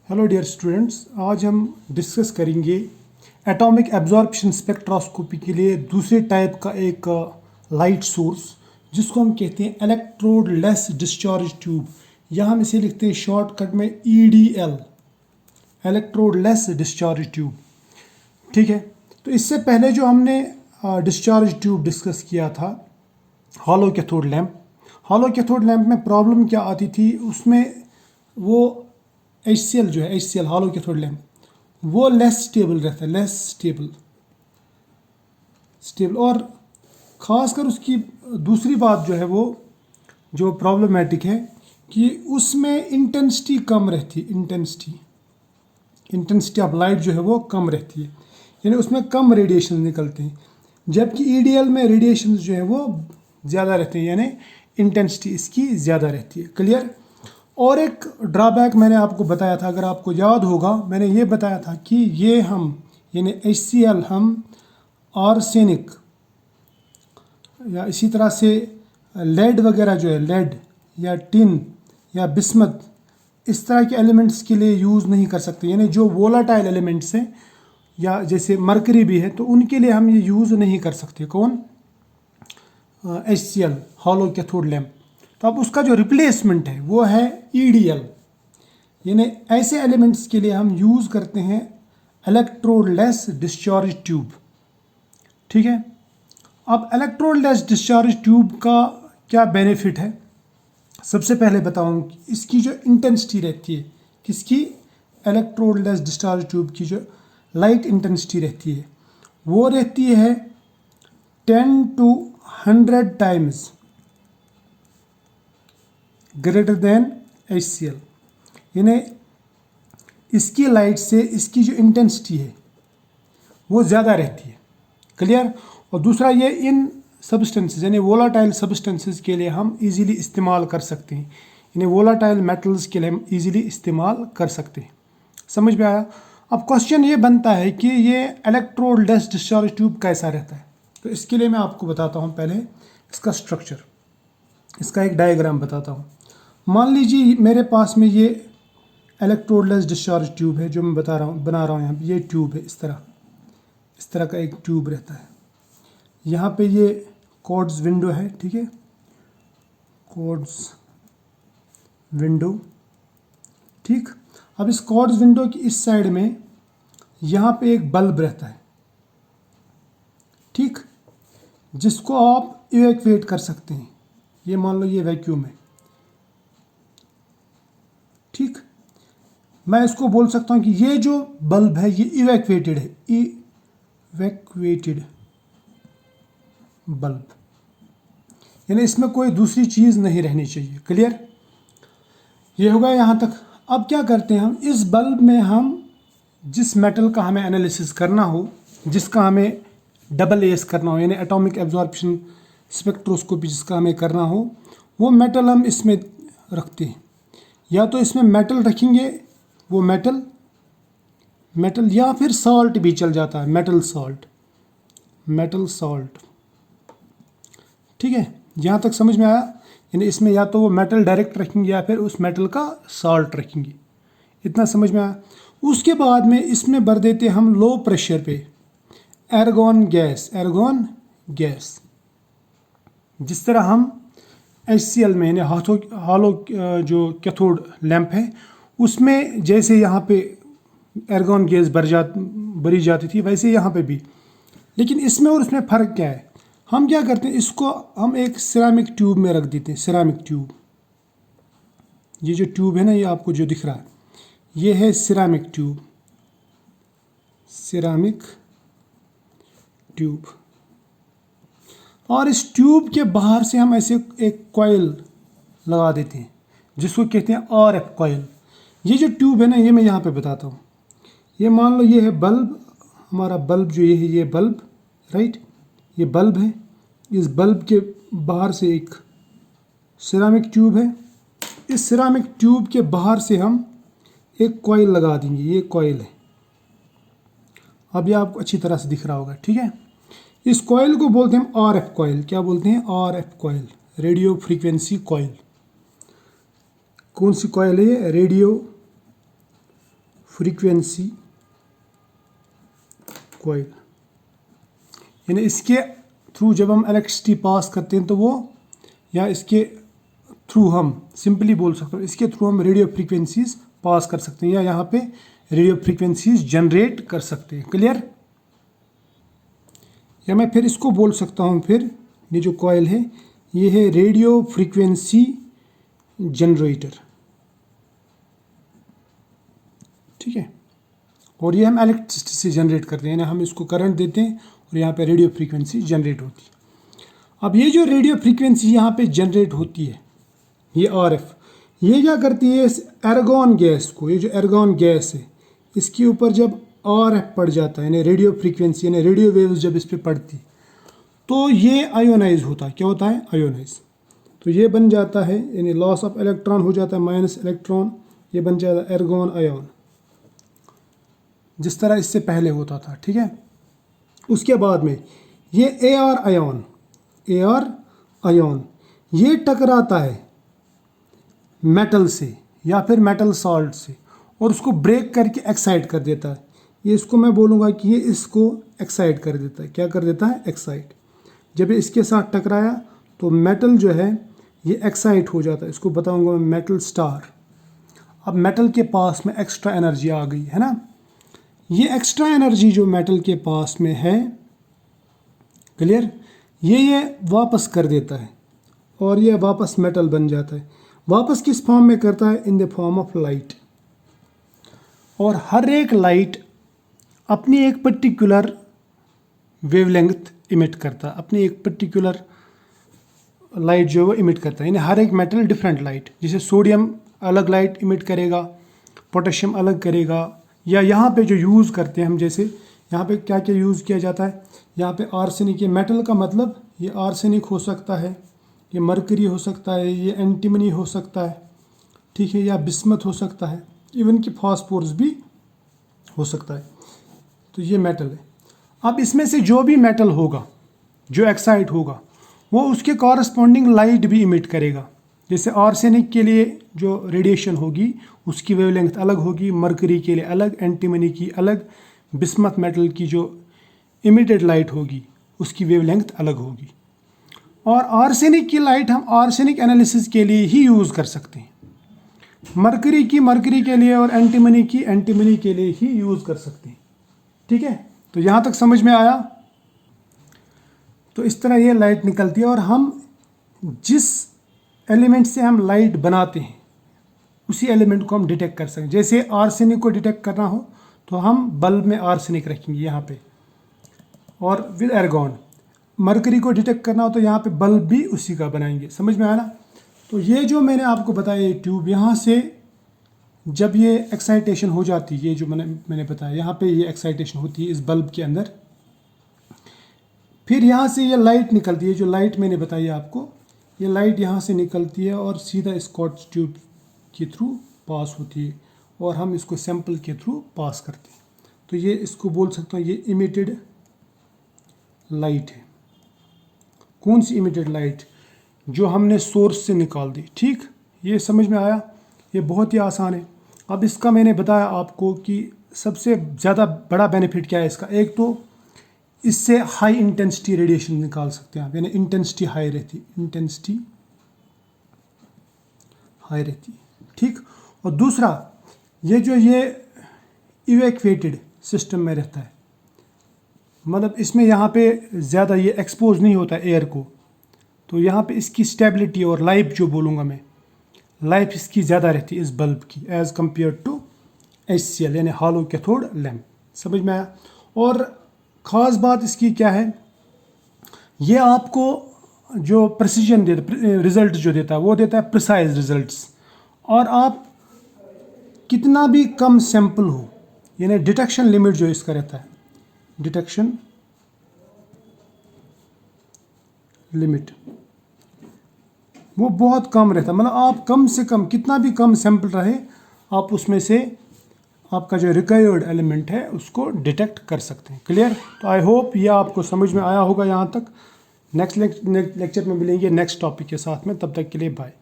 Hello dear students, आज हम discuss करेंगे एटॉमिक एब्जॉर्प्शन स्पेक्ट्रोस्कोपी के लिए दूसरे टाइप का एक लाइट सोर्स जिसको हम कहते हैं इलेक्ट्रोड लेस डिस्चार्ज ट्यूब, या हम इसे लिखते हैं शॉर्टकट में EDL, electrode less discharge tube. ठीक है, तो इससे पहले जो हमने डिस्चार्ज ट्यूब डिस्कस किया था, hollow cathode lamp. Hollow cathode lamp में प्रॉब्लम क्या आती थी, उसमें वो HCl जो है, HCl हॉलो कैथोड लैंप, वो लेस स्टेबल रहता है, लेस स्टेबल। और ख़ासकर उसकी दूसरी बात जो है, वो जो प्रॉब्लमेटिक है कि उसमें इंटेंसिटी कम रहती है, इंटेंसिटी ऑफ लाइट जो है वो कम रहती है, यानी उसमें कम रेडिएशन निकलते हैं। जबकि EDL में रेडिएशन जो है वो ज़्यादा रहते हैं, यानी इंटेंसिटी इसकी ज़्यादा रहती है। क्लियर। और एक ड्रॉबैक मैंने आपको बताया था, अगर आपको याद होगा, मैंने ये बताया था कि ये हम यानी HCl हम आर्सेनिक या इसी तरह से लेड वगैरह जो है, लेड या टिन या बिस्मत, इस तरह के एलिमेंट्स के लिए यूज़ नहीं कर सकते, यानी जो वोलाटाइल एलिमेंट्स हैं या जैसे मरकरी भी है, तो उनके लिए हम ये यूज़ नहीं कर सकते। कौन? HCl hollow cathode lamp. तो अब उसका जो रिप्लेसमेंट है वो है EDL, यानी ऐसे एलिमेंट्स के लिए हम यूज़ करते हैं इलेक्ट्रोड लेस डिस्चार्ज ट्यूब। ठीक है, अब इलेक्ट्रोड लेस डिस्चार्ज ट्यूब का क्या बेनिफिट है, सबसे पहले बताऊं कि इसकी जो इंटेंसिटी रहती है, किसकी? इलेक्ट्रोड लेस डिस्चार्ज ट्यूब की जो लाइट इंटेंसिटी रहती है वो रहती है 10 to 100 times greater than HCl, यानी इसकी लाइट से इसकी जो इंटेंसिटी है वो ज़्यादा रहती है। क्लियर। और दूसरा, ये इन सब्सटेंसेस यानी वोलाटाइल सब्सटेंसेस के लिए हम इजीली इस्तेमाल कर सकते हैं, यानी वोलाटाइल मेटल्स के लिए हम इजीली इस्तेमाल कर सकते हैं। समझ में आया? अब क्वेश्चन ये बनता है कि ये इलेक्ट्रोड लेस डिस्चार्ज ट्यूब कैसा रहता है। तो इसके लिए मैं आपको बताता हूँ पहले इसका स्ट्रक्चर, इसका एक डायग्राम बताता हूँ। मान लीजिए मेरे पास में ये इलेक्ट्रोड लेस डिस्चार्ज ट्यूब है जो मैं बना रहा हूँ यहाँ पे। ये ट्यूब है, इस तरह का एक ट्यूब रहता है। यहाँ पे ये कॉर्ड्स विंडो है, ठीक है, कॉर्ड्स विंडो। ठीक, अब इस कॉर्ड्स विंडो की इस साइड में यहाँ पे एक बल्ब रहता है, ठीक, जिसको आप इवैक्यूएट कर सकते हैं। ये मान लो ये वैक्यूम है, ठीक। मैं इसको बोल सकता हूँ कि ये जो बल्ब है ये इवैक्यूएटेड है, इवैक्यूएटेड बल्ब, यानी इसमें कोई दूसरी चीज़ नहीं रहनी चाहिए। क्लियर। ये होगा यहाँ तक। अब क्या करते हैं हम, इस बल्ब में हम जिस मेटल का हमें एनालिसिस करना हो, जिसका हमें AAS करना हो, यानी एटॉमिक एब्जॉर्प्शन स्पेक्ट्रोस्कोपी जिसका हमें करना हो, वो मेटल हम इसमें रखते हैं। या तो इसमें मेटल रखेंगे, वो मेटल या फिर सॉल्ट भी चल जाता है, मेटल सॉल्ट। ठीक है, यहाँ तक समझ में आया? यानी इसमें या तो वो मेटल डायरेक्ट रखेंगे या फिर उस मेटल का सॉल्ट रखेंगे। इतना समझ में आया? उसके बाद में इसमें भर देते हम लो प्रेशर पे एर्गॉन गैस। जिस तरह हम HCl में यानी हॉलो जो कैथोड लैंप है उसमें जैसे यहाँ पे एर्गॉन गैस भरी जाती थी, वैसे यहाँ पे भी। लेकिन इसमें और उसमें फ़र्क क्या है, हम क्या करते हैं, इसको हम एक सिरामिक ट्यूब में रख देते हैं। सिरामिक ट्यूब, ये जो ट्यूब है ना, ये आपको जो दिख रहा है, ये है सिरामिक ट्यूब। और इस ट्यूब के बाहर से हम ऐसे एक कॉइल लगा देते हैं जिसको कहते हैं RF कॉइल। ये जो ट्यूब है ना, ये मैं यहाँ पे बताता हूँ। ये मान लो ये है बल्ब, हमारा बल्ब जो ये है, ये बल्ब, राइट, ये बल्ब है। इस बल्ब के बाहर से एक सिरामिक ट्यूब है। इस सिरामिक ट्यूब के बाहर से हम एक कॉइल लगा देंगे, ये कॉइल है। अब ये आपको अच्छी तरह से दिख रहा होगा, ठीक है। इस कॉइल को बोलते हैं RF कॉइल। क्या बोलते हैं? RF coil, radio frequency coil. कौन सी कॉइल है ये? रेडियो फ्रीक्वेंसी कॉइल, यानी इसके थ्रू जब हम इलेक्ट्रिसिटी पास करते हैं तो वो, या इसके थ्रू हम सिंपली बोल सकते हैं इसके थ्रू हम रेडियो फ्रीक्वेंसीज पास कर सकते हैं, या यहाँ पे रेडियो फ्रीक्वेंसीज जनरेट कर सकते हैं। क्लियर? या मैं फिर इसको बोल सकता हूँ, फिर ये जो कॉइल है ये है रेडियो फ्रीक्वेंसी जनरेटर। ठीक है, और ये हम इलेक्ट्रिसिटी से जनरेट करते हैं, यानी हम इसको करंट देते हैं और यहाँ पे रेडियो फ्रीक्वेंसी जनरेट होती है। अब ये जो रेडियो फ्रीक्वेंसी यहाँ पे जनरेट होती है, ये आरएफ, ये क्या करती है, इस एर्गॉन गैस को, ये जो एर्गॉन गैस है इसके ऊपर जब आरएफ पड़ जाता है, यानी रेडियो फ्रीक्वेंसी, यानी रेडियो वेव्स जब इस पर पड़ती तो ये आयोनाइज होता है। क्या होता है? आयोनाइज। तो ये बन जाता है, यानी लॉस ऑफ इलेक्ट्रॉन हो जाता है, माइनस इलेक्ट्रॉन, ये बन जाता है एर्गॉन आयोन, जिस तरह इससे पहले होता था। ठीक है, उसके बाद में ये एआर आयोन, एआर आयोन ये टकराता है मेटल से या फिर मेटल सॉल्ट से और उसको ब्रेक करके एक्साइट कर देता है। ये इसको मैं बोलूँगा कि ये इसको एक्साइट कर देता है। क्या कर देता है? एक्साइट। जब ये इसके साथ टकराया तो मेटल जो है ये एक्साइट हो जाता है, इसको बताऊँगा मैं मेटल स्टार। अब मेटल के पास में एक्स्ट्रा एनर्जी आ गई है ना, ये एक्स्ट्रा एनर्जी जो मेटल के पास में है, क्लियर, ये वापस कर देता है और ये वापस मेटल बन जाता है। वापस किस फॉर्म में करता है? In the form of light. और हर एक लाइट अपनी एक पर्टिकुलर वेवलेंथ इमिट करता है, अपनी एक पर्टिकुलर लाइट जो है वो इमिट करता है, यानी हर एक मेटल डिफरेंट लाइट। जैसे सोडियम अलग लाइट इमिट करेगा, पोटेशियम अलग करेगा, या यहाँ पे जो यूज़ करते हैं हम, जैसे यहाँ पे क्या क्या यूज़ किया जाता है, यहाँ पे आर्सेनिक, ये मेटल का मतलब ये आर्सेनिक हो सकता है, ये मरकरी हो सकता है, ये एंटीमनी हो सकता है, ठीक है, या बिस्मथ हो सकता है, इवन कि फास्फोरस भी हो सकता है। तो ये मेटल है। अब इसमें से जो भी मेटल होगा जो एक्साइट होगा वो उसके कॉरस्पॉन्डिंग लाइट भी इमिट करेगा। जैसे आर्सेनिक के लिए जो रेडिएशन होगी उसकी वेवलेंथ अलग होगी, मरकरी के लिए अलग, एंटीमनी की अलग, बिस्मथ मेटल की जो इमिटेड लाइट होगी उसकी वेवलेंथ अलग होगी। और आर्सेनिक की लाइट हम आर्सेनिक एनालिसिस के लिए ही यूज़ कर सकते हैं, मरकरी की मरकरी के लिए और एंटीमनी की एंटीमनी के लिए ही यूज़ कर सकते हैं। ठीक है, तो यहाँ तक समझ में आया? तो इस तरह ये लाइट निकलती है और हम जिस एलिमेंट से हम लाइट बनाते हैं उसी एलिमेंट को हम डिटेक्ट कर सकते हैं। जैसे आर्सेनिक को डिटेक्ट करना हो तो हम बल्ब में आर्सेनिक रखेंगे यहाँ पे और विद एर्गॉन। मरकरी को डिटेक्ट करना हो तो यहाँ पे बल्ब भी उसी का बनाएंगे। समझ में आया ना? तो ये जो मैंने आपको बताया ये ट्यूब, यहाँ से जब ये एक्साइटेशन हो जाती है, ये जो मैंने बताया यहाँ पे ये एक्साइटेशन होती है इस बल्ब के अंदर, फिर यहाँ से ये लाइट निकलती है, जो लाइट मैंने बताई आपको, ये लाइट यहाँ से निकलती है और सीधा इस क्वार्ट्ज ट्यूब के थ्रू पास होती है और हम इसको सैंपल के थ्रू पास करते हैं। तो ये इसको बोल सकता हूँ ये इमिटेड लाइट है। कौन सी इमिटेड लाइट? जो हमने सोर्स से निकाल दी। ठीक, ये समझ में आया? ये बहुत ही आसान है। अब इसका मैंने बताया आपको कि सबसे ज़्यादा बड़ा बेनिफिट क्या है इसका। एक तो इससे हाई इंटेंसिटी रेडिएशन निकाल सकते हैं आप, यानी इंटेंसिटी हाई रहती, इंटेंसिटी हाई रहती है। ठीक, और दूसरा ये जो ये इवैक्यूएटेड सिस्टम में रहता है, मतलब इसमें यहाँ पे ज़्यादा ये एक्सपोज नहीं होता एयर को, तो यहाँ पे इसकी स्टेबिलिटी और लाइफ जो बोलूँगा मैं, लाइफ इसकी ज़्यादा रहती है इस बल्ब की एज़ कम्पेयर टू HCl यानी हॉलो कैथोड लैम्प। समझ में आया? और ख़ास बात इसकी क्या है, ये आपको जो प्रेसिजन देता, रिज़ल्ट जो देता है वो देता है प्रिसाइज रिज़ल्ट्स। और आप कितना भी कम सैंपल हो, यानी डिटेक्शन लिमिट जो इसका रहता है, डिटेक्शन लिमिट वो बहुत कम रहता है। मतलब आप कम से कम कितना भी कम सैंपल रहे आप उसमें से आपका जो रिक्वायर्ड एलिमेंट है उसको डिटेक्ट कर सकते हैं। क्लियर? तो आई होप ये आपको समझ में आया होगा यहाँ तक। नेक्स्ट लेक्चर में मिलेंगे नेक्स्ट टॉपिक के साथ में, तब तक के लिए बाय।